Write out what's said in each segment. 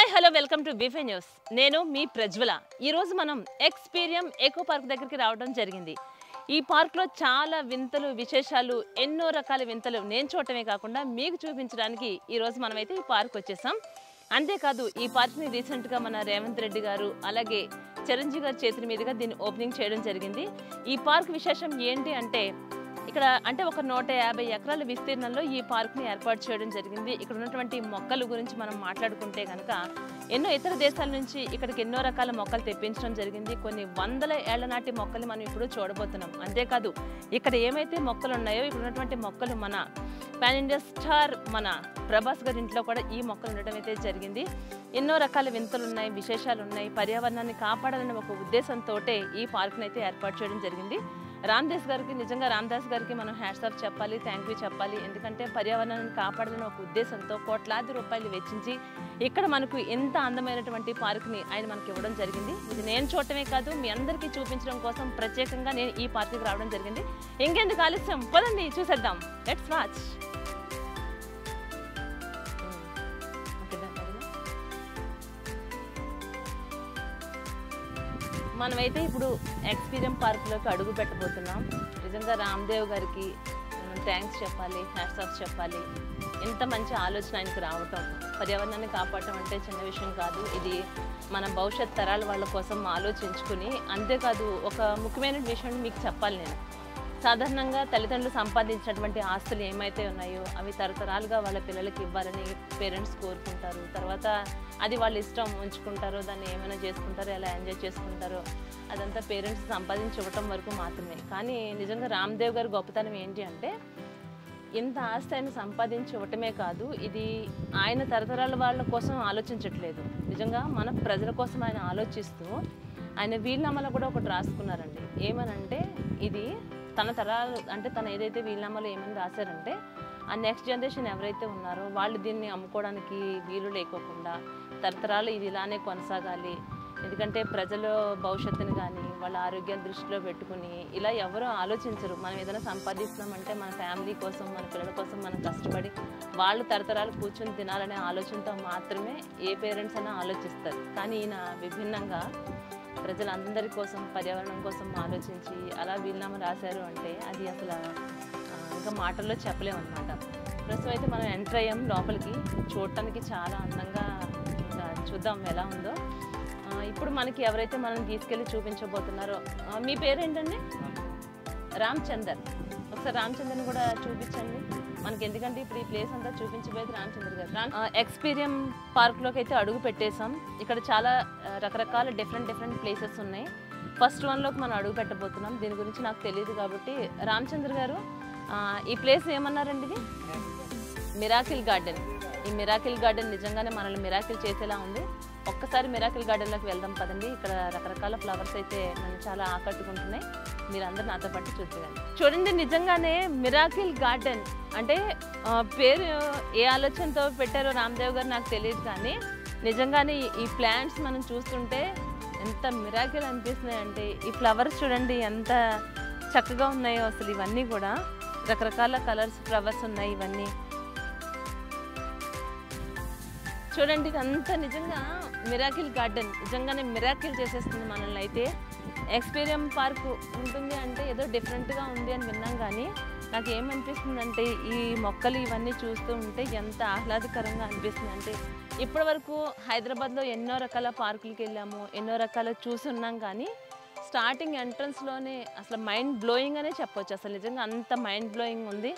Hi hello welcome to బీఫే news. నేను మీ ప్రజ్వల. ఈరోజు మనం ఎక్స్పీరియం ఎకో పార్క్ దగ్గరికి రావడం జరిగింది. ఈ పార్క్లో చాలా వింతలు విశేషాలు ఎన్నో రకాల వింతలు నేను చూడటమే కాకుండా మీకు చూపించడానికి ఈరోజు మనమైతే ఈ పార్క్ వచ్చేసాం. అంతేకాదు ఈ పార్క్ని రీసెంట్గా మన రేవంత్ రెడ్డి గారు అలాగే చిరంజీవి గారి చేతుల మీదుగా దీన్ని ఓపెనింగ్ చేయడం జరిగింది. ఈ పార్క్ విశేషం ఏంటి అంటే ఇక్కడ అంటే ఒక 150 ఎకరాల విస్తీర్ణంలో ఈ పార్క్ని ఏర్పాటు చేయడం జరిగింది. ఇక్కడ ఉన్నటువంటి మొక్కల గురించి మనం మాట్లాడుకుంటే కనుక ఎన్నో ఇతర దేశాల నుంచి ఇక్కడికి ఎన్నో రకాల మొక్కలు తెప్పించడం జరిగింది. కొన్ని వందల ఏళ్ల నాటి మొక్కలు మనం ఇప్పుడు చూడబోతున్నాం. అంతేకాదు ఇక్కడ ఏమైతే మొక్కలు ఉన్నాయో ఇక్కడ ఉన్నటువంటి మొక్కలు మన పాన్ ఇండియా స్టార్ మన ప్రభాస్ గారి ఇంట్లో కూడా ఈ మొక్కలు ఉండటం అయితే జరిగింది. ఎన్నో రకాల వింతలు ఉన్నాయి, విశేషాలు ఉన్నాయి. పర్యావరణాన్ని కాపాడాలనే ఒక ఉద్దేశంతో ఈ పార్క్ని అయితే ఏర్పాటు చేయడం జరిగింది. నిజంగా రామ్దాస్ గారికి మనం హ్యాట్స్ ఆఫ్ చెప్పాలి, థ్యాంక్ యూ చెప్పాలి. ఎందుకంటే పర్యావరణాన్ని కాపాడాలని ఒక ఉద్దేశంతో కోట్లాది రూపాయలు వెచ్చించి ఇక్కడ మనకు ఎంత అందమైనటువంటి పార్క్ని ఆయన మనకి ఇవ్వడం జరిగింది. ఇది నేను చూడటమే కాదు మీ అందరికీ చూపించడం కోసం ప్రత్యేకంగా నేను ఈ పార్క్కి రావడం జరిగింది. ఇంకెందుకు ఆలస్యం, పదండి చూసేద్దాం. Let's watch. మనమైతే ఇప్పుడు ఎక్స్పీరియం పార్క్లోకి అడుగు పెట్టబోతున్నాం. నిజంగా రామ్దేవ్ గారికి మనం థ్యాంక్స్ చెప్పాలి, హ్యాట్స్ ఆఫ్ చెప్పాలి. ఎంత మంచి ఆలోచన ఆయనకు రావటం, పర్యావరణాన్ని కాపాడటం అంటే చిన్న విషయం కాదు. ఇది మన భవిష్యత్ తరాల వాళ్ళ కోసం ఆలోచించుకుని, అంతేకాదు ఒక ముఖ్యమైన విషయం మీకు చెప్పాలి. నేను సాధారణంగా తల్లిదండ్రులు సంపాదించినటువంటి ఆస్తులు ఏమైతే ఉన్నాయో అవి తరతరాలుగా వాళ్ళ పిల్లలకి ఇవ్వాలని పేరెంట్స్ కోరుకుంటారు. తర్వాత అది వాళ్ళ ఇష్టం, ఉంచుకుంటారో దాన్ని ఏమైనా చేసుకుంటారో ఎలా ఎంజాయ్ చేసుకుంటారో అదంతా పేరెంట్స్ సంపాదించి ఇవ్వటం వరకు మాత్రమే. కానీ నిజంగా రామ్దేవ్ గారి గొప్పతనం ఏంటి అంటే ఇంత ఆస్తి ఆయన సంపాదించి ఇవ్వటమే కాదు, ఇది ఆయన తరతరాల వాళ్ళ కోసం ఆలోచించట్లేదు. నిజంగా మన ప్రజల కోసం ఆయన ఆలోచిస్తూ ఆయన వీలునామాలో కూడా ఒకటి రాసుకున్నారండి. ఏమనంటే ఇది తన తరాలు అంటే తను ఏదైతే వీలునామాలో ఏమని రాశారంటే ఆ నెక్స్ట్ జనరేషన్ ఎవరైతే ఉన్నారో వాళ్ళు దీన్ని అమ్ముకోవడానికి వీలు లేకోకుండా తరతరాలు ఇది ఇలానే కొనసాగాలి. ఎందుకంటే ప్రజల భవిష్యత్తుని కానీ వాళ్ళ ఆరోగ్యాన్ని దృష్టిలో పెట్టుకుని ఇలా ఎవరూ ఆలోచించరు. మనం ఏదైనా సంపాదిస్తున్నామంటే మన ఫ్యామిలీ కోసం, మన పిల్లల కోసం మనం కష్టపడి వాళ్ళు తరతరాలు కూర్చొని తినాలనే ఆలోచనతో మాత్రమే ఏ పేరెంట్స్ అయినా ఆలోచిస్తారు. కానీ ఈయన విభిన్నంగా ప్రజలందరి కోసం, పర్యావరణం కోసం ఆలోచించి అలా వీలునామా రాశారు అంటే అది అసలు ఇంకా మాటల్లో చెప్పలేము అనమాట. ప్రస్తుతం అయితే మనం ఎంటర్ అయ్యాం లోపలికి. చూడటానికి చాలా అందంగా, ఇంకా చూద్దాం ఎలా ఉందో. ఇప్పుడు మనకి ఎవరైతే మనం తీసుకెళ్ళి చూపించబోతున్నారో, మీ పేరేంటండి? రామచందర్. ఒకసారి రామచందర్ని కూడా చూపించండి మనకి, ఎందుకంటే ఇప్పుడు ఈ ప్లేస్ అంతా చూపించబోయేది రామచంద్ర గారు. ఎక్స్పీరియం పార్క్లోకి అయితే అడుగు పెట్టేశాం. ఇక్కడ చాలా రకరకాల డిఫరెంట్ ప్లేసెస్ ఉన్నాయి. ఫస్ట్ వన్లోకి మనం అడుగు పెట్టబోతున్నాం. దీని గురించి నాకు తెలియదు కాబట్టి రామచంద్ర గారు ఈ ప్లేస్ ఏమన్నారండి? ఇది మిరాకిల్ గార్డెన్. ఈ మిరాకిల్ గార్డెన్ నిజంగానే మనల్ని మిరాకిల్ చేసేలా ఉంది. ఒక్కసారి మిరాకిల్ గార్డెన్లోకి వెళ్దాం పదండి. ఇక్కడ రకరకాల ఫ్లవర్స్ అయితే మనం చాలా ఆకట్టుకుంటున్నాయి. మీరందరూ నాతో పాటు చూడండి. నిజంగానే మిరాకిల్ గార్డెన్ అంటే పేరు ఏ ఆలోచనతో పెట్టారో రామ్దేవ్ గారు నాకు తెలియదు, కానీ నిజంగానే ఈ ప్లాంట్స్ మనం చూస్తుంటే ఎంత మిరాకిల్ అనిపిస్తున్నాయి అంటే ఈ ఫ్లవర్స్ చూడండి ఎంత చక్కగా ఉన్నాయో. అసలు ఇవన్నీ కూడా రకరకాల కలర్స్ ఫ్లవర్స్ ఉన్నాయి. ఇవన్నీ చూడండి, ఇదంతా నిజంగా మిరాకిల్ గార్డెన్. నిజంగానే మిరాకిల్ చేసేస్తుంది మనల్ని. అయితే ఎక్స్పీరియం పార్క్ ఉంటుంది అంటే ఏదో డిఫరెంట్గా ఉంది అని విన్నాం, కానీ నాకు ఏమనిపిస్తుంది అంటే ఈ మొక్కలు ఇవన్నీ చూస్తూ ఉంటే ఎంత ఆహ్లాదకరంగా అనిపిస్తుంది అంటే ఇప్పటి వరకు హైదరాబాద్లో ఎన్నో రకాల పార్కులకి వెళ్ళాము, ఎన్నో రకాల చూసి ఉన్నాం, కానీ స్టార్టింగ్ ఎంట్రన్స్లోనే అసలు మైండ్ బ్లోయింగ్ అనే చెప్పొచ్చు. అసలు నిజంగా అంత మైండ్ బ్లోయింగ్ ఉంది.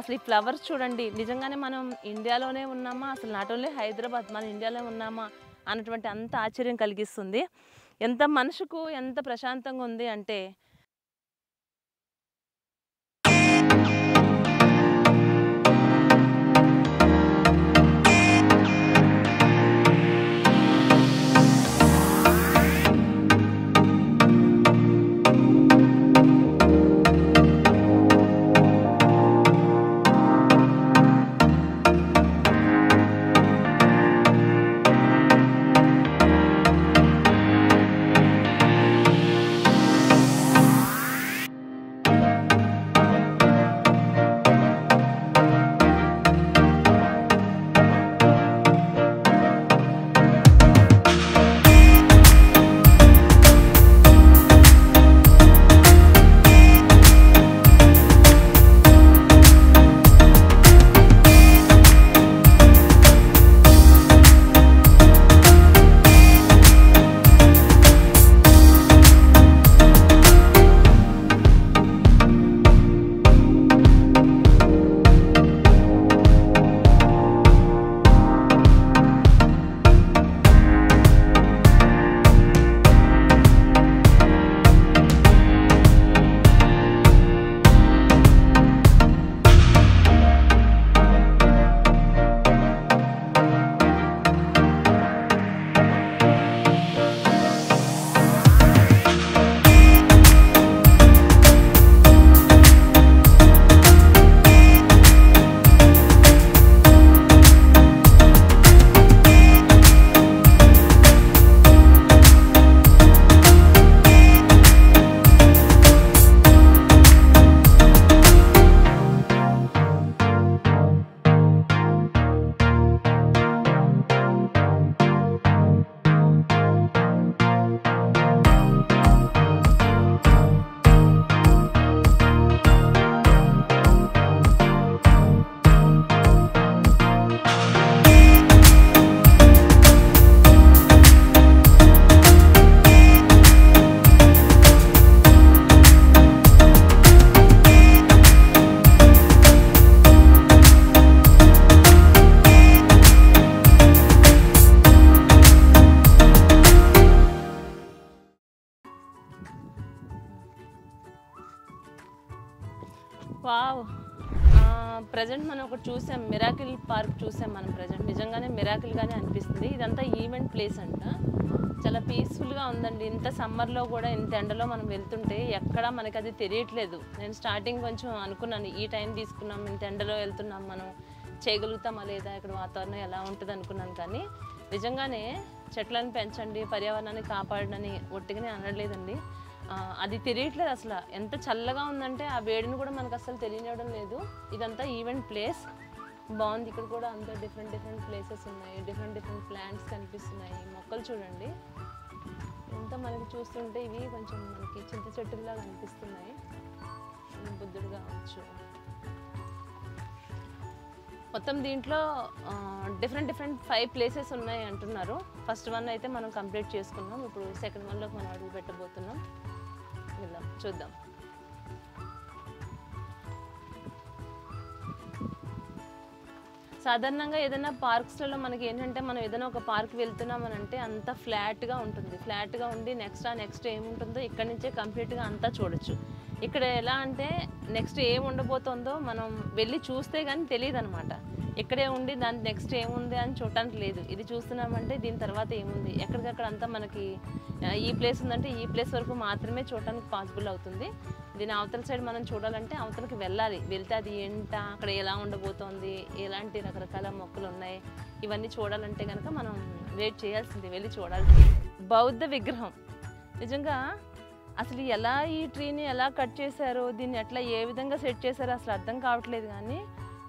అసలు ఈ ఫ్లవర్స్ చూడండి, నిజంగానే మనం ఇండియాలోనే ఉన్నామా, అసలు నాట్ ఓన్లీ హైదరాబాద్, మన ఇండియాలో ఉన్నామా అన్నటువంటి అంత ఆశ్చర్యం కలిగిస్తుంది. ఎంత మనసుకు ఎంత ప్రశాంతంగా ఉంది అంటే ప్రజెంట్ మనం ఒకటి చూసాం, మిరాకిల్ పార్క్ చూసాం మనం ప్రజెంట్. నిజంగానే మిరాకిల్గానే అనిపిస్తుంది. ఇదంతా ఈవెంట్ ప్లేస్ అంట. చాలా పీస్ఫుల్గా ఉందండి. ఇంత సమ్మర్లో కూడా ఇంత ఎండలో మనం వెళ్తుంటే ఎక్కడా మనకి అది తెలియట్లేదు. నేను స్టార్టింగ్ కొంచెం అనుకున్నాను, ఈ టైం తీసుకున్నాం, ఇంత ఎండలో వెళ్తున్నాం, మనం చేయగలుగుతామా లేదా, ఇక్కడ వాతావరణం ఎలా ఉంటుంది అనుకున్నాను. కానీ నిజంగానే చెట్లను పెంచండి, పర్యావరణాన్ని కాపాడని ఒట్టిగానే అనట్లేదండి. అది తెలియట్లేదు అసలు. ఎంత చల్లగా ఉందంటే ఆ వేడిని కూడా మనకు అసలు తెలియడం లేదు. ఇదంతా ఈవెంట్ ప్లేస్ బాగుంది. ఇక్కడ కూడా అంతా డిఫరెంట్ ప్లేసెస్ ఉన్నాయి, డిఫరెంట్ ప్లాంట్స్ కనిపిస్తున్నాయి. మొక్కలు చూడండి ఎంత మనకి చూస్తుంటే ఇవి కొంచెం మనకి చింత చెట్టులా కనిపిస్తున్నాయి. బుద్ధుడు కావచ్చు. మొత్తం దీంట్లో డిఫరెంట్ 5 ప్లేసెస్ ఉన్నాయి అంటున్నారు. ఫస్ట్ వన్ అయితే మనం కంప్లీట్ చేసుకున్నాం. ఇప్పుడు సెకండ్ వన్లోకి మనం అడుగు పెట్టబోతున్నాం. వెళ్దాం, చూద్దాం. సాధారణంగా ఏదైనా పార్క్స్లలో మనకి ఏంటంటే, మనం ఏదైనా ఒక పార్క్ వెళ్తున్నామని అంటే అంత ఫ్లాట్గా ఉంటుంది. ఫ్లాట్గా ఉండి నెక్స్ట్ ఏముంటుందో ఇక్కడి నుంచే కంప్లీట్గా అంతా చూడొచ్చు. ఇక్కడ ఎలా అంటే నెక్స్ట్ ఏం ఉండబోతుందో మనం వెళ్ళి చూస్తే కానీ తెలియదు అనమాట. ఇక్కడే ఉండి దాని నెక్స్ట్ ఏముంది అని చూడటానికి లేదు. ఇది చూస్తున్నామంటే దీని తర్వాత ఏముంది, ఎక్కడికక్కడ అంతా మనకి ఈ ప్లేస్ ఉందంటే ఈ ప్లేస్ వరకు మాత్రమే చూడటానికి పాసిబుల్ అవుతుంది. దీని అవతల సైడ్ మనం చూడాలంటే అవతలకి వెళ్ళాలి. వెళ్తే అది ఏంట, అక్కడ ఎలా ఉండబోతోంది, ఎలాంటి రకరకాల మొక్కలు ఉన్నాయి, ఇవన్నీ చూడాలంటే కనుక మనం వెయిట్ చేయాల్సింది, వెళ్ళి చూడాల్సింది. బౌద్ధ విగ్రహం నిజంగా అసలు ఎలా ఈ ట్రీని ఎలా కట్ చేశారో, దీన్ని ఎట్లా ఏ విధంగా సెట్ చేశారో అసలు అర్థం కావట్లేదు. కానీ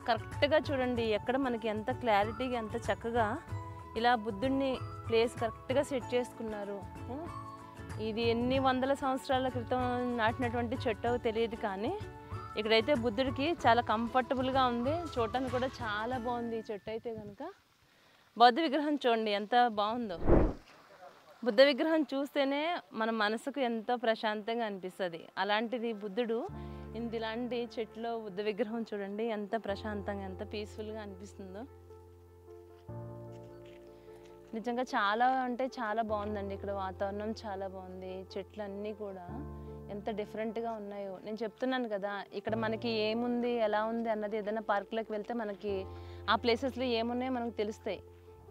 కరెక్ట్గా చూడండి, ఎక్కడ మనకి ఎంత క్లారిటీగా ఎంత చక్కగా ఇలా బుద్ధుడిని ప్లేస్ కరెక్ట్గా సెట్ చేసుకున్నారు. ఇది ఎన్ని వందల సంవత్సరాల క్రితం నాటినటువంటి చెట్టు తెలియదు, కానీ ఇక్కడైతే బుద్ధుడికి చాలా కంఫర్టబుల్గా ఉంది. చూడటానికి కూడా చాలా బాగుంది ఈ చెట్టు అయితే కనుక. బౌద్ధ విగ్రహం చూడండి ఎంత బాగుందో. బుద్ధ విగ్రహం చూస్తేనే మన మనసుకు ఎంతో ప్రశాంతంగా అనిపిస్తుంది. అలాంటిది బుద్ధుడు ఇలాంటి చెట్లో బుద్ధ విగ్రహం చూడండి ఎంత ప్రశాంతంగా ఎంత పీస్ఫుల్గా అనిపిస్తుందో. నిజంగా చాలా అంటే చాలా బాగుందండి. ఇక్కడ వాతావరణం చాలా బాగుంది. చెట్లన్నీ కూడా ఎంత డిఫరెంట్గా ఉన్నాయో. నేను చెప్తున్నాను కదా, ఇక్కడ మనకి ఏముంది ఎలా ఉంది అన్నది ఏదైనా పార్కులోకి వెళ్తే మనకి ఆ ప్లేసెస్లో ఏమున్నాయో మనకు తెలుస్తాయి.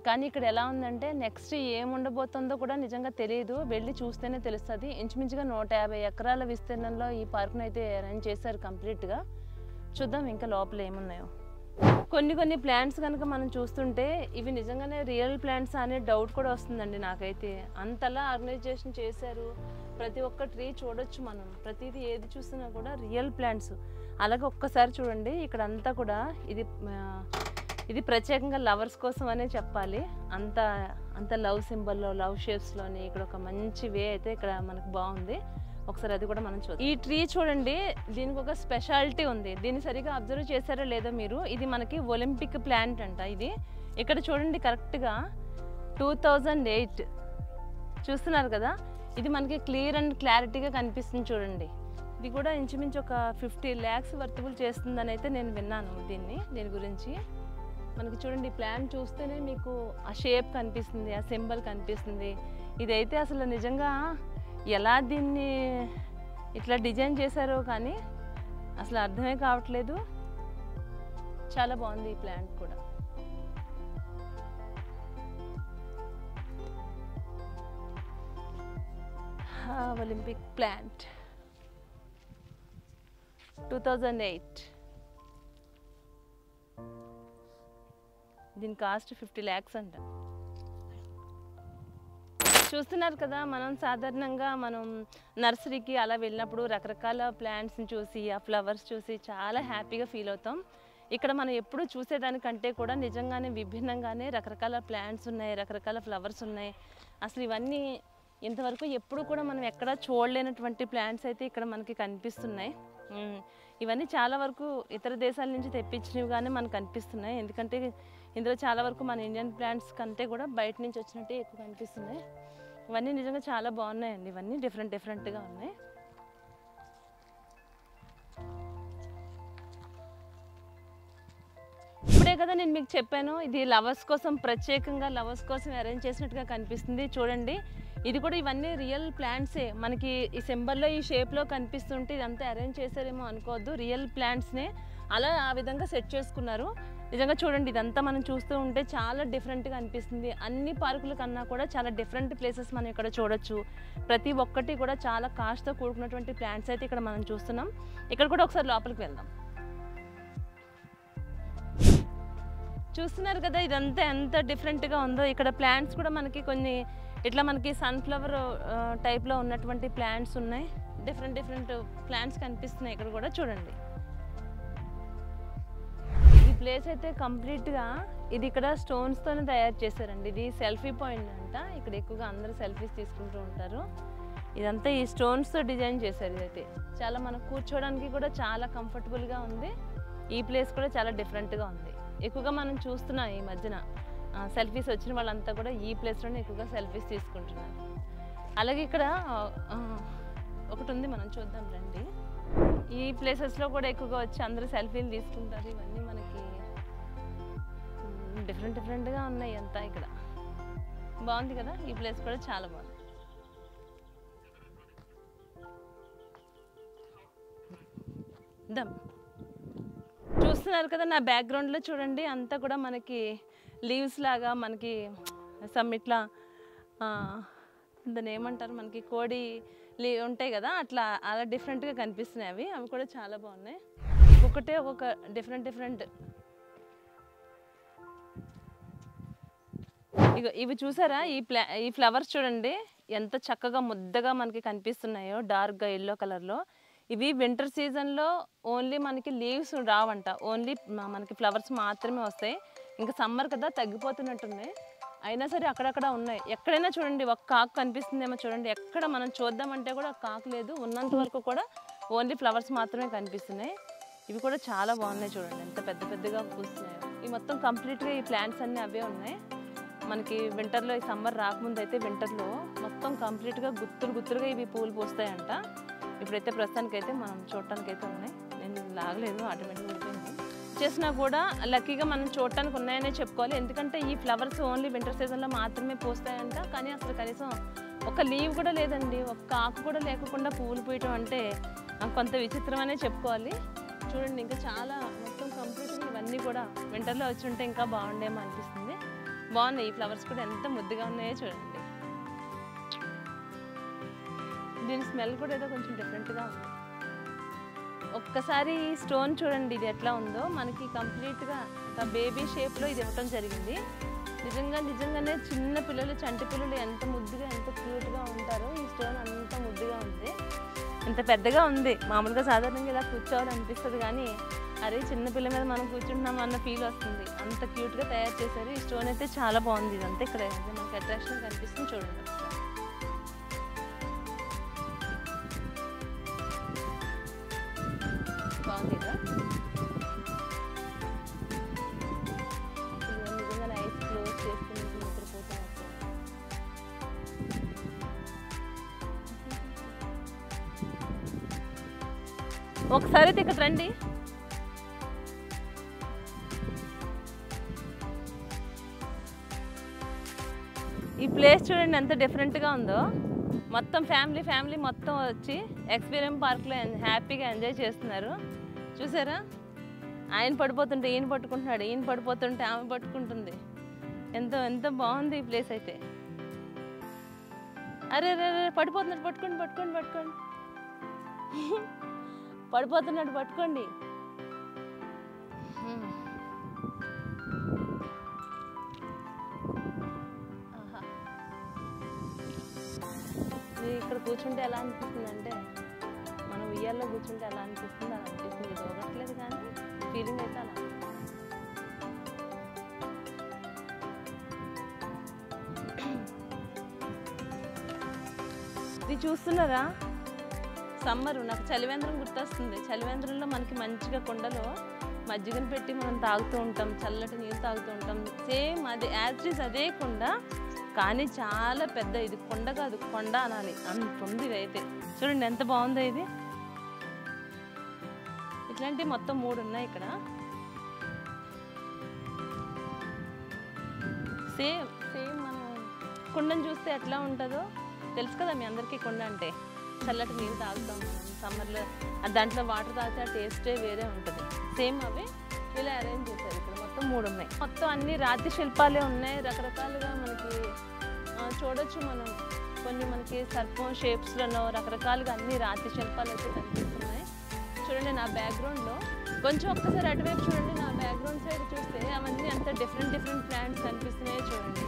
కానీ ఇక్కడ ఎలా ఉందంటే నెక్స్ట్ ఏముండబోతుందో కూడా నిజంగా తెలియదు, వెళ్ళి చూస్తేనే తెలుస్తుంది. ఇంచుమించుగా 150 ఎకరాల విస్తీర్ణంలో ఈ పార్క్ను అయితే అరేంజ్ చేశారు కంప్లీట్గా. చూద్దాం ఇంకా లోపల ఏమున్నాయో. కొన్ని ప్లాంట్స్ కనుక మనం చూస్తుంటే ఇవి నిజంగానే రియల్ ప్లాంట్స్ అనే డౌట్ కూడా వస్తుందండి నాకైతే. అంతలా ఆర్గనైజేషన్ చేశారు. ప్రతి ఒక్క ట్రీ చూడొచ్చు మనం, ప్రతిదీ ఏది చూసినా కూడా రియల్ ప్లాంట్స్. అలాగే ఒక్కసారి చూడండి ఇక్కడ అంతా కూడా ఇది ప్రత్యేకంగా లవర్స్ కోసం అనే చెప్పాలి. అంత లవ్ సింబల్లో లవ్ షేప్స్లోని ఇక్కడ ఒక మంచి వే అయితే ఇక్కడ మనకు బాగుంది. ఒకసారి అది కూడా మనం చూద్దాం. ఈ ట్రీ చూడండి, దీనికి ఒక స్పెషాలిటీ ఉంది. దీన్ని సరిగా అబ్జర్వ్ చేశారో లేదో మీరు, ఇది మనకి ఒలింపిక్ ప్లాంట్ అంట. ఇది ఇక్కడ చూడండి కరెక్ట్గా 2008 చూస్తున్నారు కదా, ఇది మనకి క్లియర్ అండ్ క్లారిటీగా కనిపిస్తుంది చూడండి. ఇది కూడా ఇంచుమించు ఒక 50 lakhs వర్తబుల్ చేస్తుందని అయితే నేను విన్నాను. దీని గురించి మనకి చూడండి ప్లాన్ చూస్తేనే మీకు ఆ షేప్ కనిపిస్తుంది, ఆ సింబల్ కనిపిస్తుంది. ఇదైతే అసలు నిజంగా ఎలా దీన్ని ఇట్లా డిజైన్ చేశారో కానీ అసలు అర్థమే కావట్లేదు. చాలా బాగుంది ఈ ప్లాంట్ కూడా. Olympic plant 2008. దీని కాస్ట్ 50 lakhs అంట. చూస్తున్నారు కదా, మనం సాధారణంగా నర్సరీకి అలా వెళ్ళినప్పుడు రకరకాల ప్లాంట్స్ని చూసి ఆ ఫ్లవర్స్ చూసి చాలా హ్యాపీగా ఫీల్ అవుతాం. ఇక్కడ మనం ఎప్పుడు చూసేదానికంటే కూడా నిజంగానే విభిన్నంగానే రకరకాల ప్లాంట్స్ ఉన్నాయి, రకరకాల ఫ్లవర్స్ ఉన్నాయి. అసలు ఇవన్నీ ఇంతవరకు ఎప్పుడు కూడా మనం ఎక్కడా చూడలేనటువంటి ప్లాంట్స్ అయితే ఇక్కడ మనకి కనిపిస్తున్నాయి. ఇవన్నీ చాలా వరకు ఇతర దేశాల నుంచి తెప్పించినవిగానే మనకు కనిపిస్తున్నాయి. ఎందుకంటే ఇందులో చాలా వరకు మన ఇండియన్ ప్లాంట్స్ కంటే కూడా బయట నుంచి వచ్చినట్టే ఎక్కువ కనిపిస్తున్నాయి. ఇవన్నీ నిజంగా చాలా బాగున్నాయండి. ఇవన్నీ డిఫరెంట్గా ఉన్నాయి. ఇదే కదా నేను మీకు చెప్పాను, ఇది లవర్స్ కోసం ప్రత్యేకంగా లవర్స్ కోసం అరేంజ్ చేసినట్టుగా కనిపిస్తుంది. చూడండి ఇది కూడా ఇవన్నీ రియల్ ప్లాంట్సే. మనకి ఈ సింబల్లో ఈ షేప్లో కనిపిస్తుంటే ఇదంతా అరేంజ్ చేశారేమో అనుకోవద్దు, రియల్ ప్లాంట్స్నే అలా ఆ విధంగా సెట్ చేసుకున్నారు. నిజంగా చూడండి ఇదంతా మనం చూస్తూ ఉంటే చాలా డిఫరెంట్గా అనిపిస్తుంది. అన్ని పార్కుల కన్నా కూడా చాలా డిఫరెంట్ ప్లేసెస్ మనం ఇక్కడ చూడొచ్చు. ప్రతి ఒక్కటి కూడా చాలా కాస్ట్తో కూడుకున్నటువంటి ప్లాంట్స్ అయితే ఇక్కడ మనం చూస్తున్నాం. ఇక్కడ కూడా ఒకసారి లోపలికి వెళ్దాం. చూస్తున్నారు కదా ఇదంతా ఎంత డిఫరెంట్గా ఉందో. ఇక్కడ ప్లాంట్స్ కూడా మనకి కొన్ని ఇట్లా మనకి సన్ఫ్లవర్ టైప్లో ఉన్నటువంటి ప్లాంట్స్ ఉన్నాయి. డిఫరెంట్ డిఫరెంట్ ప్లాంట్స్ కనిపిస్తున్నాయి ఇక్కడ కూడా. చూడండి ఈ ప్లేస్ అయితే కంప్లీట్గా ఇది ఇక్కడ స్టోన్స్తోనే తయారు చేశారండి. ఇది సెల్ఫీ పాయింట్ అంట. ఇక్కడ ఎక్కువగా అందరూ సెల్ఫీస్ తీసుకుంటూ ఉంటారు. ఇదంతా ఈ స్టోన్స్తో డిజైన్ చేశారు. ఇదైతే చాలా మనకు కూర్చోవడానికి కూడా చాలా కంఫర్టబుల్గా ఉంది. ఈ ప్లేస్ కూడా చాలా డిఫరెంట్గా ఉంది. ఎక్కువగా మనం చూస్తున్నాం ఈ మధ్యన సెల్ఫీస్ వచ్చిన వాళ్ళంతా కూడా ఈ ప్లేస్లోనే ఎక్కువగా సెల్ఫీస్ తీసుకుంటున్నారు. అలాగే ఇక్కడ ఒకటి ఉంది, మనం చూద్దాం రండి. ఈ ప్లేసెస్లో కూడా ఎక్కువగా వచ్చి అందరూ సెల్ఫీలు తీసుకుంటారు. ఇవన్నీ మనకి డిఫరెంట్ డిఫరెంట్గా ఉన్నాయి అంతా. ఇక్కడ బాగుంది కదా, ఈ ప్లేస్ కూడా చాలా బాగుంది. చూస్తున్నారు కదా నా బ్యాక్గ్రౌండ్లో చూడండి అంతా కూడా మనకి లీవ్స్ లాగా మనకి సమ్ ఇట్లా దాన్ని ఏమంటారు, మనకి కోడి ఉంటాయి కదా అట్లా అలా డిఫరెంట్గా కనిపిస్తున్నాయి. అవి కూడా చాలా బాగున్నాయి. ఒకటే ఒక డిఫరెంట్ ఇవి చూసారా, ఈ ఫ్లవర్స్ చూడండి ఎంత చక్కగా ముద్దగా మనకి కనిపిస్తున్నాయో డార్క్గా ఎల్లో కలర్లో. ఇవి వింటర్ సీజన్లో ఓన్లీ మనకి లీవ్స్ రావంట, ఓన్లీ మనకి ఫ్లవర్స్ మాత్రమే వస్తాయి. ఇంకా సమ్మర్ కదా తగ్గిపోతున్నట్టున్నాయి, అయినా సరే అక్కడక్కడ ఉన్నాయి. ఎక్కడైనా చూడండి ఒక కాకు కనిపిస్తుందేమో చూడండి. ఎక్కడ మనం చూద్దామంటే కూడా కాకు లేదు, ఉన్నంత వరకు కూడా ఓన్లీ ఫ్లవర్స్ మాత్రమే కనిపిస్తున్నాయి. ఇవి కూడా చాలా బాగున్నాయి చూడండి ఎంత పెద్ద పెద్దగా పూస్తున్నాయో. ఇవి మొత్తం కంప్లీట్గా ఈ ప్లాంట్స్ అన్నీ అవే ఉన్నాయి. మనకి వింటర్లో ఈ సమ్మర్ రాకముందు అయితే వింటర్లో మొత్తం కంప్లీట్గా గుత్తులుగా ఇవి పూలు పూస్తాయంట. ఇప్పుడైతే ప్రస్తుతానికైతే మనం చూడటానికైతే ఉన్నాయి. నేను లాగలేదు, ఆటోమేటిక్గా అయిపోయింది. చేసినా కూడా లక్కీగా మనం చూడటానికి ఉన్నాయనే చెప్పుకోవాలి. ఎందుకంటే ఈ ఫ్లవర్స్ ఓన్లీ వింటర్ సీజన్లో మాత్రమే పూస్తాయంట. కానీ అసలు కనీసం ఒక లీవ్ కూడా లేదండి, ఒక ఆకు కూడా లేకుండా పువ్వులు పూయటం అంటే కొంత విచిత్రమనే చెప్పుకోవాలి. చూడండి ఇంకా చాలా మొత్తం కంప్లీట్గా ఇవన్నీ కూడా వింటర్లో వచ్చి ఉంటే ఇంకా బాగుండేమో అనిపిస్తుంది. బాగున్నాయి ఈ ఫ్లవర్స్ కూడా ఎంత ముద్దుగా ఉన్నాయో చూడండి. దీని స్మెల్ కూడా ఏదో కొంచెం డిఫరెంట్గా ఉంది. ఒక్కసారి స్టోన్ చూడండి ఇది ఎట్లా ఉందో. మనకి కంప్లీట్గా ఒక బేబీ షేప్లో ఇది ఇవ్వటం జరిగింది. నిజంగానే చిన్న పిల్లలు, చంటి పిల్లలు ఎంత ముద్దుగా ఎంత క్యూట్గా ఉంటారో. ఈ స్టోన్ అంత ముద్దుగా ఉంది, ఇంత పెద్దగా ఉంది. మామూలుగా సాధారణంగా ఇలా కూర్చోవాలనిపిస్తుంది కానీ అరే చిన్న పిల్ల మీద మనం కూర్చుంటున్నాం అన్న ఫీల్ వస్తుంది. అంత క్యూట్గా తయారు చేశారు. ఈ స్టోన్ అయితే చాలా బాగుంది. ఇదంతా ఇక్కడ మనకి అట్రాక్షన్ కనిపిస్తుంది చూడండి. బాగుంది కదా, నిజంగా ఐస్ క్లోజ్ చేసుకుని నిద్రపోతున్నట్టు. ఒకసారి అయితే ఇక్కడ రండి. ఈ ప్లేస్ చూడండి ఎంత డిఫరెంట్గా ఉందో. మొత్తం ఫ్యామిలీ మొత్తం వచ్చి ఎక్స్పీరియన్స్ పార్క్లో హ్యాపీగా ఎంజాయ్ చేస్తున్నారు. చూసారా, ఆయన పడిపోతుంటే ఈయన పట్టుకుంటున్నాడు, ఈయన పడిపోతుంటే ఆమె పట్టుకుంటుంది. ఎంత బాగుంది ఈ ప్లేస్ అయితే. అరే పడిపోతున్నాడు, పట్టుకోండి పడిపోతున్నాడు, పట్టుకోండి. ఇక్కడ కూర్చుంటే ఎలా అనిపిస్తుంది అంటే మనం ఉయ్యాల్లో కూర్చుంటే ఎలా అనిపిస్తుంది అలా అనిపిస్తుంది. ఇది ఒకట్లేదు కానీ ఫీలింగ్ అయితే అలా. ఇది చూస్తున్నారా, సమ్మర్ నాకు చలివేంద్రం గుర్తొస్తుంది. చలివేంద్రంలో మనకి మంచిగా కొండలో మజ్జిగను పెట్టి మనం తాగుతూ ఉంటాం, చల్లటి నీళ్ళు తాగుతూ ఉంటాం. సేమ్ అదే యాజ్ అదే కొండ, కానీ చాలా పెద్ద. ఇది కొండ కాదు, కొండ అనాలి, అంత ఉంది ఇది అయితే. చూడండి ఎంత బాగుందో ఇది. ఇట్లాంటివి మొత్తం 3 ఉన్నాయి ఇక్కడ. సేమ్ సేమ్ మనం కుండను చూస్తే ఎట్లా ఉంటుందో తెలుసు కదా మీ అందరికీ. కుండ అంటే చల్లటి నీళ్ళు తాగుతాం మనం సమ్మర్లో, దాంట్లో వాటర్ తాగితే ఆ టేస్టే వేరే ఉంటుంది. సేమ్ అవే ఇలా అరేంజ్ చేశారు. ఇక్కడ మొత్తం 3 ఉన్నాయి. మొత్తం అన్ని రాతి శిల్పాలే ఉన్నాయి. రకరకాలుగా మనకి చూడొచ్చు మనం. కొన్ని మనకి సర్పం షేప్స్లోనో రకరకాలుగా అన్ని రాతి శిల్పాలు అయితే కనిపిస్తున్నాయి. చూడండి నా బ్యాక్గ్రౌండ్లో కొంచెం ఒక్కసారి అటువైపు చూడండి. నా బ్యాక్గ్రౌండ్ సైడ్ చూస్తే అవన్నీ అంత డిఫరెంట్ ప్లాంట్స్ కనిపిస్తున్నాయి చూడండి.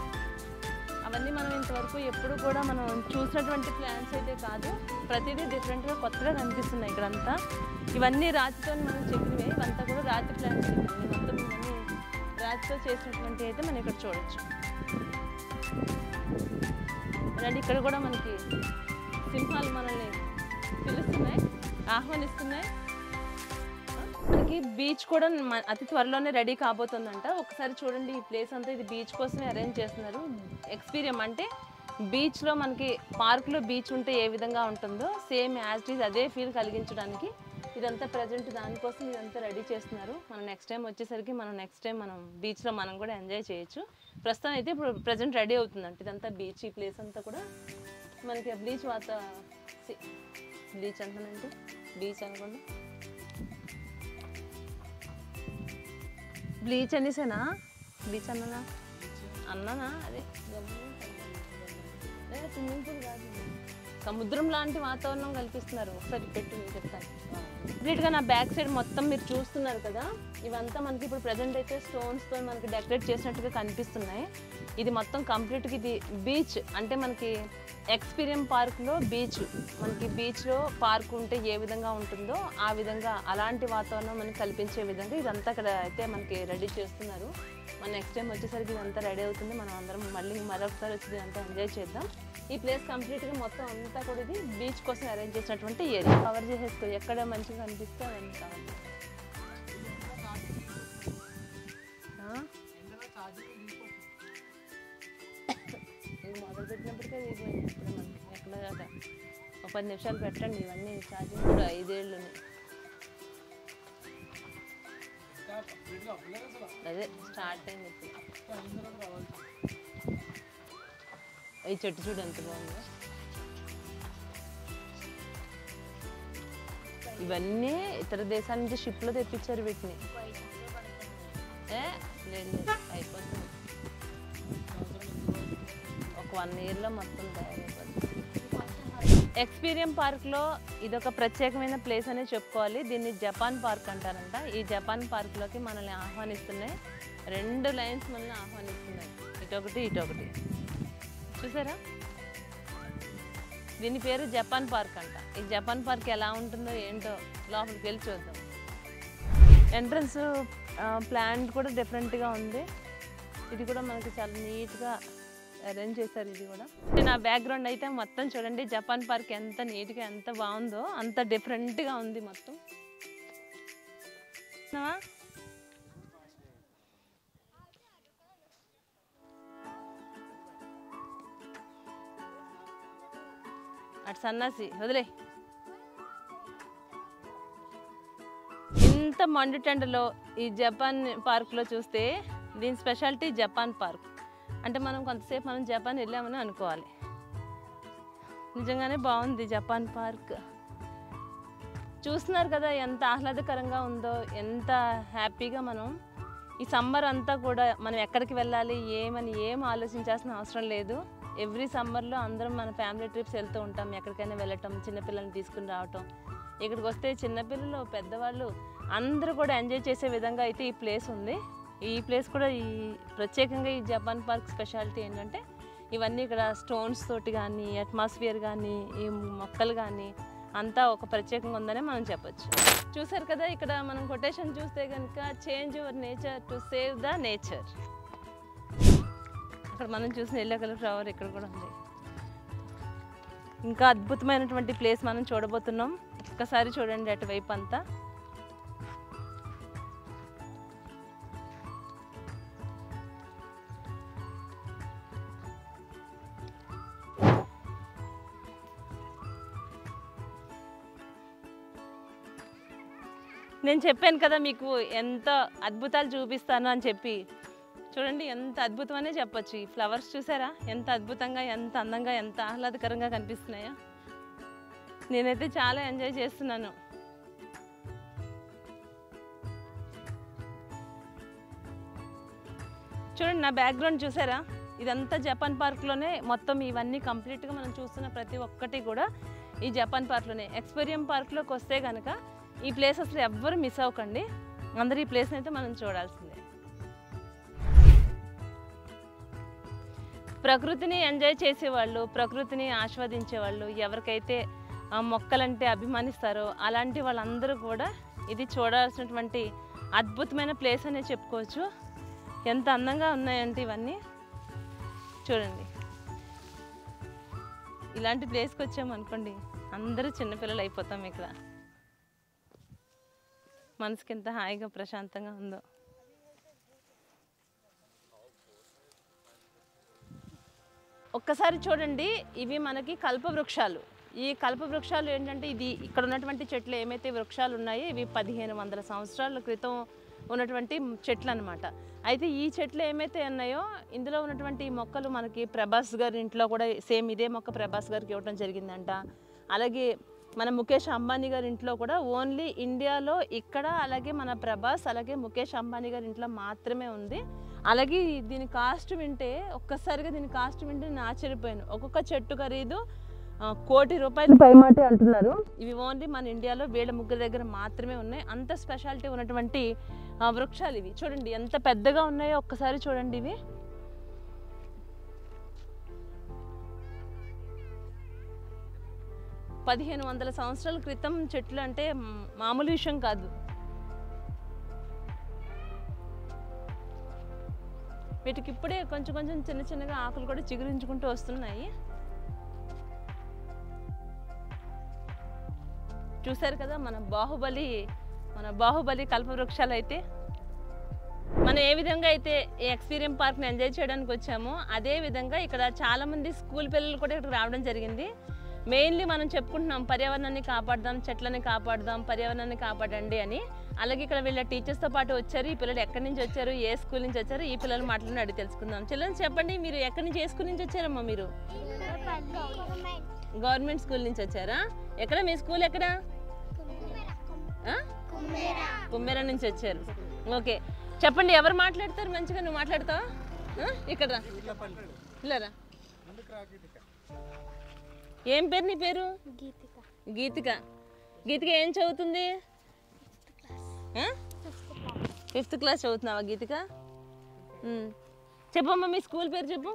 అవన్నీ మనం ఇంతవరకు ఎప్పుడు కూడా మనం చూసినటువంటి ప్లాంట్స్ అయితే కాదు. ప్రతిదీ డిఫరెంట్గా కొత్తగా కనిపిస్తున్నాయి ఇక్కడంతా. ఇవన్నీ రాతితో మనం చెక్కినవి. ఇవంతా కూడా రాతి ప్లాంట్స్. ఇవన్నీ మొత్తం ఇవన్నీ రాతితో చేసినటువంటి అయితే మనం ఇక్కడ చూడొచ్చు. అలాంటి ఇక్కడ కూడా మనకి సింహాలు మనల్ని పిలుస్తున్నాయి, ఆహ్వానిస్తున్నాయి. మనకి బీచ్ కూడా అతి త్వరలోనే రెడీ కాబోతుందంట. ఒకసారి చూడండి ఈ ప్లేస్ అంతా. ఇది బీచ్ కోసమే అరేంజ్ చేస్తున్నారు. ఎక్స్పీరియన్స్ అంటే బీచ్లో మనకి పార్క్లో బీచ్ ఉంటే ఏ విధంగా ఉంటుందో సేమ్ యాజ్ ఇట్ ఈజ్ అదే ఫీల్ కలిగించడానికి ఇదంతా ప్రజెంట్ దానికోసం ఇదంతా రెడీ చేస్తున్నారు. మనం నెక్స్ట్ టైం వచ్చేసరికి మనం బీచ్లో మనం కూడా ఎంజాయ్ చేయొచ్చు. ప్రస్తుతం అయితే ఇప్పుడు ప్రజెంట్ రెడీ అవుతుందంట ఇదంతా బీచ్. ఈ ప్లేస్ అంతా కూడా మనకి బీచ్ బీచ్ అంటానంటే బీచ్ అనుకోండి. బ్లీచ్ అనేసేనా? బీచ్ అన్నానా? అదే స్విమ్మింగ్ పూల్ కాదు, సముద్రం లాంటి వాతావరణం కల్పిస్తున్నారు. ఒకసారి పెట్టి నేను చెప్తాను. కంప్లీట్గా నా బ్యాక్ సైడ్ మొత్తం మీరు చూస్తున్నారు కదా. ఇవంతా మనకి ఇప్పుడు ప్రజెంట్ అయితే స్టోన్స్తో మనకి డెకరేట్ చేసినట్టుగా కనిపిస్తున్నాయి. ఇది మొత్తం కంప్లీట్గా ఇది బీచ్ అంటే మనకి ఎక్స్పీరియన్స్ పార్క్లో బీచ్, మనకి బీచ్లో పార్క్ ఉంటే ఏ విధంగా ఉంటుందో ఆ విధంగా అలాంటి వాతావరణం మనకి కల్పించే విధంగా ఇదంతా ఇక్కడ అయితే మనకి రెడీ చేస్తున్నారు. మన నెక్స్ట్ టైం వచ్చేసరికి ఇదంతా రెడీ అవుతుంది. మనం అందరం మరొకసారి వచ్చి ఇదంతా ఎంజాయ్ చేద్దాం. ఈ ప్లేస్ కంప్లీట్గా మొత్తం అంతా కూడా ఇది బీచ్ కోసం అరేంజ్ చేసినటువంటి ఏరియా. కవర్ చేసేసుకో, ఎక్కడ మంచిగా కనిపిస్తే అవన్నీ కావాలి. మొదలు పెట్టినప్పటికే దిగిపోయింది. ఇప్పుడు మనకి ఎక్కడ ఒక 10 నిమిషాలు పెట్టండి. ఇవన్నీ ఛార్జింగ్ కూడా 5 ఏళ్ళుని. అదే స్టార్ట్ అయింది ఇప్పుడు. ఈ చెట్టు చూడు ఎంత బాగుందో. ఇవన్నీ ఇతర దేశాల నుంచి షిప్లో తెప్పించారు వీటిని. లేదు అయిపోతుంది. ఒక 1 ఇయర్లో మొత్తం తయారైపోతుంది. ఎక్స్పీరియన్స్ పార్క్లో ఇదొక ప్రత్యేకమైన ప్లేస్ అనే చెప్పుకోవాలి. దీన్ని జపాన్ పార్క్ అంటారంట. ఈ జపాన్ పార్క్లోకి మనల్ని ఆహ్వానిస్తున్నాయి. 2 లైన్స్ మనల్ని ఆహ్వానిస్తున్నాయి, ఇటొకటి. చూసారా? దీని పేరు జపాన్ పార్క్ అంట. ఈ జపాన్ పార్క్ ఎలా ఉంటుందో ఏంటో లోపలికి వెళ్ళి చూద్దాం. ఎంట్రన్స్ ప్లాంట్ కూడా డిఫరెంట్గా ఉంది. ఇది కూడా మనకి చాలా నీట్గా అరేంజ్ చేశారు. ఇది కూడా నా బ్యాక్గ్రౌండ్ అయితే మొత్తం చూడండి. జపాన్ పార్క్ ఎంత నీట్గా ఎంత బాగుందో, అంత డిఫరెంట్గా ఉంది మొత్తం. అటు సన్నాసి వదిలే. ఇంత మండు టెండలో ఈ జపాన్ పార్క్లో చూస్తే దీని స్పెషాలిటీ జపాన్ పార్క్ అంటే మనం కొంతసేపు మనం జపాన్ వెళ్ళామని అనుకోవాలి. నిజంగానే బాగుంది జపాన్ పార్క్. చూస్తున్నారు కదా ఎంత ఆహ్లాదకరంగా ఉందో, ఎంత హ్యాపీగా. మనం ఈ సమ్మర్ అంతా కూడా మనం ఎక్కడికి వెళ్ళాలి ఏం ఆలోచించాల్సిన అవసరం లేదు. ఎవ్రీ సమ్మర్లో అందరం మన ఫ్యామిలీ ట్రిప్స్ వెళ్తూ ఉంటాం. ఎక్కడికైనా వెళ్ళటం, చిన్నపిల్లల్ని తీసుకుని రావటం. ఇక్కడికి వస్తే చిన్నపిల్లలు పెద్దవాళ్ళు అందరూ కూడా ఎంజాయ్ చేసే విధంగా అయితే ఈ ప్లేస్ ఉంది. ఈ ప్లేస్ కూడా ఈ ప్రత్యేకంగా ఈ జపాన్ పార్క్ స్పెషాలిటీ ఏంటంటే ఇవన్నీ ఇక్కడ స్టోన్స్ తోటి కానీ, అట్మాస్ఫియర్ కానీ, ఈ మొక్కలు కానీ అంతా ఒక ప్రత్యేకంగా ఉందనే మనం చెప్పచ్చు. చూసారు కదా, ఇక్కడ మనం కొటేషన్ చూస్తే కనుక change your nature to save the nature. అక్కడ మనం చూసిన ఎల్లో కలర్ ఫ్లవర్ ఇక్కడ కూడా ఉంది. ఇంకా అద్భుతమైనటువంటి ప్లేస్ మనం చూడబోతున్నాం. ఒక్కసారి చూడండి అటువైపు అంతా. నేను చెప్పాను కదా మీకు ఎంత అద్భుతాలు చూపిస్తాను అని చెప్పి. చూడండి ఎంత అద్భుతమనే చెప్పొచ్చు. ఈ ఫ్లవర్స్ చూసారా ఎంత అద్భుతంగా, ఎంత అందంగా, ఎంత ఆహ్లాదకరంగా కనిపిస్తున్నాయో. నేనైతే చాలా ఎంజాయ్ చేస్తున్నాను. చూడండి నా బ్యాక్గ్రౌండ్ చూసారా, ఇదంతా జపాన్ పార్క్లోనే. మొత్తం ఇవన్నీ కంప్లీట్గా మనం చూస్తున్న ప్రతి ఒక్కటి కూడా ఈ జపాన్ పార్క్లోనే. ఎక్స్పీరియం పార్క్లోకి వస్తే కనుక ఈ ప్లేస్ అసలు ఎవ్వరు మిస్ అవ్వకండి. అందరూ ఈ ప్లేస్ని అయితే మనం చూడాల్సిందే. ప్రకృతిని ఎంజాయ్ చేసేవాళ్ళు, ప్రకృతిని ఆస్వాదించేవాళ్ళు, ఎవరికైతే మొక్కలంటే అభిమానిస్తారో అలాంటి వాళ్ళందరూ కూడా ఇది చూడాల్సినటువంటి అద్భుతమైన ప్లేస్ అనే చెప్పుకోవచ్చు. ఎంత అందంగా ఉన్నాయంటే ఇవన్నీ చూడండి. ఇలాంటి ప్లేస్కి వచ్చామనుకోండి అందరూ చిన్నపిల్లలు అయిపోతాం. ఇక్కడ మనసుకి ఎంత హాయిగా ప్రశాంతంగా ఉందో. ఒక్కసారి చూడండి, ఇవి మనకి కల్పవృక్షాలు. ఈ కల్పవృక్షాలు ఏంటంటే ఇది ఇక్కడ ఉన్నటువంటి చెట్లు ఏమైతే వృక్షాలు ఉన్నాయో ఇవి 1500 సంవత్సరాల క్రితం ఉన్నటువంటి చెట్లు అనమాట. అయితే ఈ చెట్లు ఏమైతే ఉన్నాయో ఇందులో ఉన్నటువంటి మొక్కలు మనకి ప్రభాస్ గారి ఇంట్లో కూడా సేమ్ ఇదే మొక్క ప్రభాస్ గారికి ఇవ్వడం జరిగిందంట. అలాగే మన ముఖేష్ అంబానీ గారి ఇంట్లో కూడా ఓన్లీ ఇండియాలో ఇక్కడ, అలాగే మన ప్రభాస్ అలాగే ముఖేష్ అంబానీ గారి ఇంట్లో మాత్రమే ఉంది. అలాగే దీని కాస్ట్ వింటే, ఒక్కసారిగా దీని కాస్ట్ వింటే నేను ఆశ్చర్యపోయాను. ఒక్కొక్క చెట్టు ఖరీదు ₹1,00,00,000 పైమాటే అంటున్నారు. ఇవి ఓన్లీ మన ఇండియాలో వీళ్ళ ముగ్గురు దగ్గర మాత్రమే ఉన్నాయి. అంత స్పెషాలిటీ ఉన్నటువంటి వృక్షాలు ఇవి. చూడండి ఎంత పెద్దగా ఉన్నాయో ఒక్కసారి చూడండి. ఇవి $1500 సంవత్సరాల క్రితం చెట్లు అంటే మామూలు విషయం కాదు. వీటికి ఇప్పుడే కొంచెం కొంచెం చిన్న చిన్నగా ఆకులు కూడా చిగురించుకుంటూ వస్తున్నాయి. చూసారు కదా మన బాహుబలి కల్పవృక్షాలు. అయితే మనం ఏ విధంగా అయితే ఈ ఎక్స్పీరియం పార్క్ని ఎంజాయ్ చేయడానికి వచ్చామో అదే విధంగా ఇక్కడ చాలామంది స్కూల్ పిల్లలు కూడా ఇక్కడ రావడం జరిగింది. మెయిన్లీ మనం చెప్పుకుంటున్నాం పర్యావరణాన్ని కాపాడదాం, చెట్లని కాపాడదాం, పర్యావరణాన్ని కాపాడండి అని. అలాగే ఇక్కడ వీళ్ళ టీచర్స్తో పాటు వచ్చారు. ఈ పిల్లలు ఎక్కడి నుంచి వచ్చారు, ఏ స్కూల్ నుంచి వచ్చారు, ఈ పిల్లలు మాటలను అడిగి తెలుసుకుందాం. చిల్డ్రన్స్ చెప్పండి, మీరు ఎక్కడి నుంచి, ఏ స్కూల్ నుంచి వచ్చారమ్మా? మీరు గవర్నమెంట్ స్కూల్ నుంచి వచ్చారా? ఎక్కడ మీ స్కూల్? ఎక్కడ? కుమ్మేర నుంచి వచ్చారు. ఓకే, చెప్పండి ఎవరు మాట్లాడతారు మంచిగా? నువ్వు మాట్లాడతావా? ఇక్కడ రా. ఏం పేరు నీ పేరు? గీతిక. గీతిక ఏం చదువుతుంది? 5th క్లాస్ చదువుతున్నావా గీతిక? చెప్పమ్మా మీ స్కూల్ పేరు చెప్పు.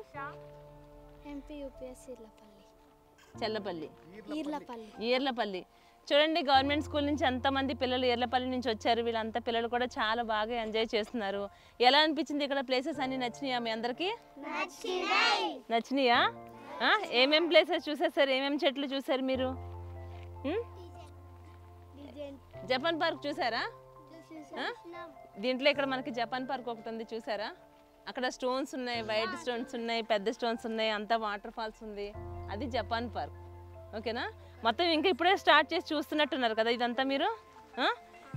చెల్లపల్లి, ఈర్లపల్లి. చూడండి గవర్నమెంట్ స్కూల్ నుంచి ఎంతమంది పిల్లలు ఈర్లపల్లి నుంచి వచ్చారు. వీళ్ళంతా పిల్లలు కూడా చాలా బాగా ఎంజాయ్ చేస్తున్నారు. ఎలా అనిపించింది ఇక్కడ ప్లేసెస్ అన్ని? నచ్చినాయా మీ అందరికి? నచ్చినాయా? ఏమేం ప్లేసెస్ చూసేసారు? ఏమేం చెట్లు చూసారు మీరు? జపాన్ పార్క్ చూసారా? దీంట్లో ఇక్కడ మనకి జపాన్ పార్క్ ఒకటి ఉంది చూసారా? అక్కడ స్టోన్స్ ఉన్నాయి, వైట్ స్టోన్స్ ఉన్నాయి, పెద్ద స్టోన్స్ ఉన్నాయి, అంతా వాటర్ ఫాల్స్ ఉంది. అది జపాన్ పార్క్. ఓకేనా? మొత్తం ఇంకా ఇప్పుడే స్టార్ట్ చేసి చూస్తున్నట్టున్నారు కదా ఇదంతా. మీరు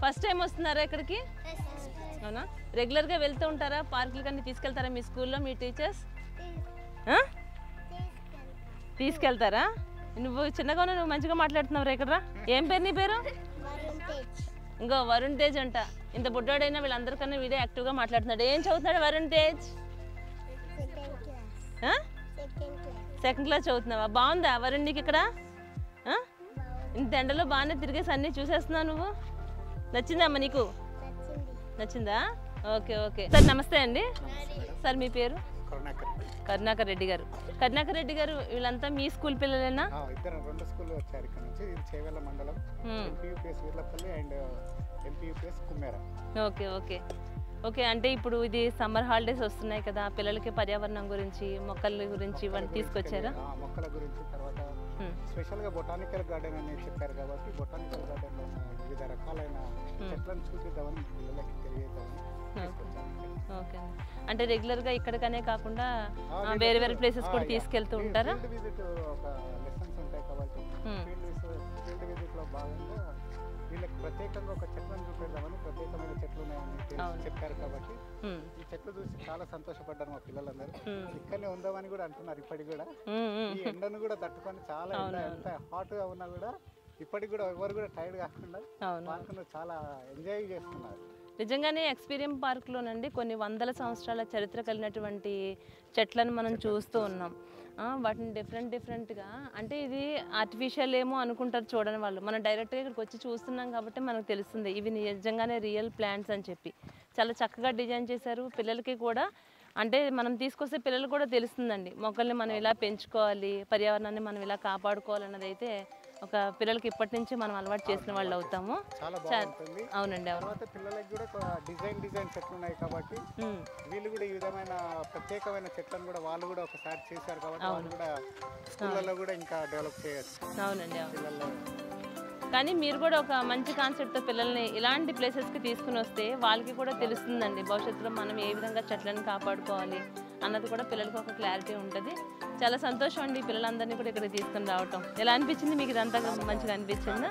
ఫస్ట్ టైం వస్తున్నారా ఇక్కడికి? అవునా? రెగ్యులర్గా వెళ్తూ ఉంటారా? పార్కులు కానీ తీసుకెళ్తారా మీ స్కూల్లో మీ టీచర్స్? తీసుకెళ్తారా? నువ్వు చిన్నగా నువ్వు మంచిగా మాట్లాడుతున్నావు. ఇక్కడ ఏం పేరు నీ పేరు? ఇంకో వరుణ్ తేజ్ అంట. ఇంత బుడ్డాడైనా వీళ్ళందరికన్నా వీడే యాక్టివ్గా మాట్లాడుతున్నాడు. ఏం చదువుతున్నాడు వరుణ్ తేజ్? 2nd క్లాస్ చదువుతున్నావా? బాగుందా వరుణ్ నీకు ఇక్కడ? ఇంత ఎండలో బాగానే తిరిగేసి అన్నీ చూసేస్తున్నావు నువ్వు. నచ్చిందా అమ్మ నీకు? నచ్చిందా? Okay okay. సార్ నమస్తే అండి. సార్ మీ పేరు? కరుణాకర్ రెడ్డి గారు. కరుణాకర్ రెడ్డి గారు వీళ్ళంతా మీ స్కూల్ పిల్లలేనా? రెండు స్కూల్ వచ్చారు ఇక్కడ నుంచి. ఇది చేవెళ్ళ మండలం, MPUPS Veerlapalli and MPUPS Kummera. Okay okay okay. అంటే ఇప్పుడు ఇది సమ్మర్ హాలిడేస్ వస్తున్నాయి కదా, పిల్లలకి పర్యావరణం గురించి, మొక్కల గురించి ఇవన్నీ తీసుకొచ్చారా? మొక్కల గురించి, తర్వాత స్పెషల్గా బొటానికల్ గార్డెన్ అని చెప్పారు కాబట్టి బొటానికల్ గార్డెన్లో వివిధ రకాలైన చెట్లను చూపిద్దామని పిల్లలకి తెలియజేద్దామని. ఓకే. అంటే రెగ్యులర్గా ఇక్కడికనే కాకుండా వేరే వేరే ప్లేసెస్ కూడా తీసుకెళ్తూ ఉంటారా? ఫీల్డ్ విజిట్ ఒక లెసన్స్ ఉంటాయి కాబట్టి ఫీల్డ్ విజిట్లో భాగంగా వీళ్ళకి ప్రత్యేకంగా ఒక చెట్లను చూపెడదామని ప్రత్యేకమైన చెట్లు ఉన్నాయని చెప్పారు కాబట్టి ఈ చెట్లు చూసి చాలా సంతోషపడ్డారు మా పిల్లలందరూ. ఇక్కడనే ఉందామని కూడా అంటున్నారు. ఇప్పటికి కూడా ఈ ఎండను కూడా తట్టుకొని చాలా ఎంత హాట్ గా ఉన్నా కూడా ఇప్పటికి కూడా ఎవరు కూడా టైర్డ్ కాకుండా పార్కును చాలా ఎంజాయ్ చేస్తున్నారు. నిజంగానే ఎక్స్పీరియం పార్క్లోనండి కొన్ని వందల సంవత్సరాల చరిత్ర కలిగినటువంటి చెట్లను మనం చూస్తూ ఉన్నాం. వాటిని డిఫరెంట్గా అంటే ఇది ఆర్టిఫిషియల్ ఏమో అనుకుంటారు చూడని వాళ్ళు. మనం డైరెక్ట్గా ఇక్కడికి వచ్చి చూస్తున్నాం కాబట్టి మనకు తెలుస్తుంది ఇవి నిజంగానే రియల్ ప్లాంట్స్ అని చెప్పి. చాలా చక్కగా డిజైన్ చేశారు. పిల్లలకి కూడా అంటే మనం తీసుకొస్తే పిల్లలు కూడా తెలుస్తుందండి మొక్కల్ని మనం ఇలా పెంచుకోవాలి, పర్యావరణాన్ని మనం ఇలా కాపాడుకోవాలన్నది అయితే ఒక పిల్లలకి ఇప్పటి నుంచి మనం అలవాటు చేసిన వాళ్ళు అవుతాము. చాలా బాగుంటుంది. అవునండి. తర్వాత పిల్లలకి కూడా డిజైన్ చెట్లు ఉన్నాయి కాబట్టి వీళ్ళు కూడా ఈ విధమైన ప్రత్యేకమైన చెట్లను కూడా వాళ్ళు కూడా ఒకసారి చేశారు కాబట్టి వాళ్ళు కూడా స్కూళ్ళలో కూడా ఇంకా డెవలప్ చేయొచ్చు. అవునండి. అవును. కానీ మీరు కూడా ఒక మంచి కాన్సెప్ట్తో పిల్లల్ని ఇలాంటి ప్లేసెస్కి తీసుకుని వస్తే వాళ్ళకి కూడా తెలుస్తుందండి భవిష్యత్తులో మనం ఏ విధంగా చెట్లను కాపాడుకోవాలి అన్నది కూడా పిల్లలకి ఒక క్లారిటీ ఉంటుంది. చాలా సంతోషం అండి పిల్లలందరినీ కూడా ఇక్కడికి తీసుకుని రావటం. ఎలా అనిపించింది మీకు? ఇదంతా మంచిగా అనిపించిందా?